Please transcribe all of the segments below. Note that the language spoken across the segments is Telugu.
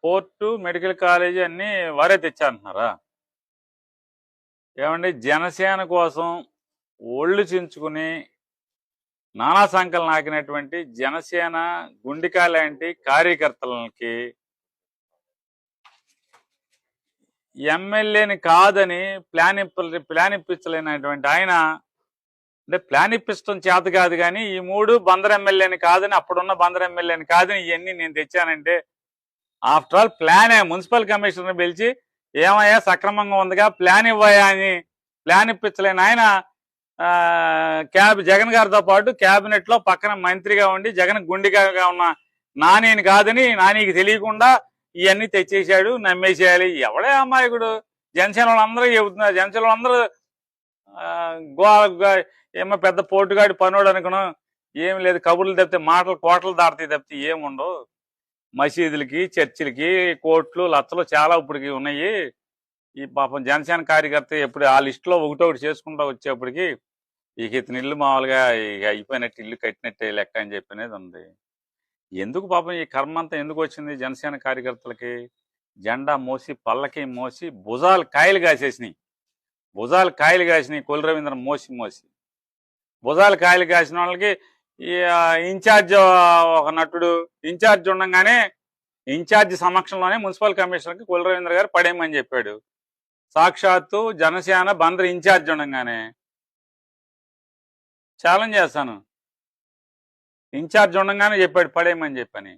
పోర్టు, మెడికల్ కాలేజీ అన్నీ వారే తెచ్చారంటున్నారా? ఏమండి, జనసేన కోసం ఒళ్ళు చించుకుని నానా సంకలు నాకినటువంటి జనసేన గుండికా లాంటి కార్యకర్తలకి ఎమ్మెల్యేని కాదని ప్లాన్ ఇప్పించలేనటువంటి ఆయన, అంటే ప్లాన్ ఇప్పించడం చేత కాదు కానీ ఈ మూడు బందర్ ఎమ్మెల్యేని కాదని, అప్పుడున్న బందర్ ఎమ్మెల్యేని కాదని ఇవన్నీ నేను తెచ్చానంటే ఆఫ్టర్ ఆల్ ప్లానే. మున్సిపల్ కమిషనర్ పిలిచి ఏమయ్యా సక్రమంగా ఉందిగా ప్లాన్ ఇవ్వయా అని ప్లాన్ ఇప్పించలేని ఆయన జగన్ గారితో పాటు క్యాబినెట్ లో పక్కన మంత్రిగా ఉండి జగన్ గుండిగా ఉన్న నానిని కాదని, నానికి తెలియకుండా ఇవన్నీ తెచ్చేసాడు, నమ్మేసేయాలి. ఎవడే అమాయకుడు? జనసేన వాళ్ళందరూ చెబుతున్నారు. జనసేన వాళ్ళందరూ ఏమో పెద్ద పోటుగాడి పనోడు అనుకున్నాం. ఏం లేదు, కబుర్లు తప్పితే మాటలు కోటలు దాడతాయి తప్పితే ఏముండవు. మసీదులకి, చర్చిలకి కోట్లు లచ్చలు చాలా ఇప్పటికి ఉన్నాయి. ఈ పాపం జనసేన కార్యకర్త ఎప్పుడు ఆ లిస్టులో ఒకటొకటి చేసుకుంటూ వచ్చేప్పటికి ఇక ఇతని ఇల్లు మామూలుగా ఇక అయిపోయినట్టు, ఇల్లు కట్టినట్టే లెక్క అని చెప్పనేది ఉంది. ఎందుకు పాపం ఈ కర్మ అంతా ఎందుకు వచ్చింది జనసేన కార్యకర్తలకి? జెండా మోసి, పల్లకి మోసి, భుజాలు కాయలు కాసేసినాయి. కొల్లు రవీంద్ర మోసి భుజాలు కాయలు కాసిన వాళ్ళకి ఇన్ఛార్జ్ ఒక నటుడు ఇన్ఛార్జ్ ఉండగానే ఇన్ఛార్జ్ సమక్షంలోనే మున్సిపల్ కమిషనర్కి కొల్లు రవీంద్ర గారు పడేయమని చెప్పాడు. సాక్షాత్తు జనసేన బందర్ ఇన్ఛార్జ్ ఉండగానే ఛాలెంజ్ చేస్తాను, ఇన్ఛార్జ్ ఉండగానే చెప్పాడు పడేయమని చెప్పని.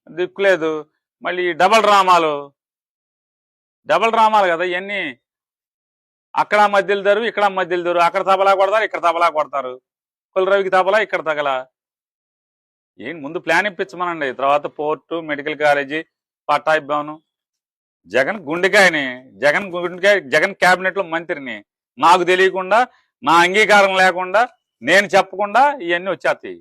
దిక్కులేదు. మళ్ళీ డబల్ డ్రామాలు కదా ఇవన్నీ. అక్కడ మధ్యలు దరు, ఇక్కడ మధ్యలు దరు. అక్కడ తబలా కొడతారు, ఇక్కడ తబలా కొడతారు. కొల్లు రవికి తబలా, ఇక్కడ తగలా. ఏంటి ముందు ప్లాన్ ఇప్పించమనండి. తర్వాత పోర్టు, మెడికల్ కాలేజీ, పట్టాయి భవనం. జగన్ గుండెకాయని, జగన్ క్యాబినెట్ లో మంత్రిని, నాకు తెలియకుండా, నా అంగీకారం లేకుండా, నేను చెప్పకుండా ఇవన్నీ వచ్చేస్తాయి.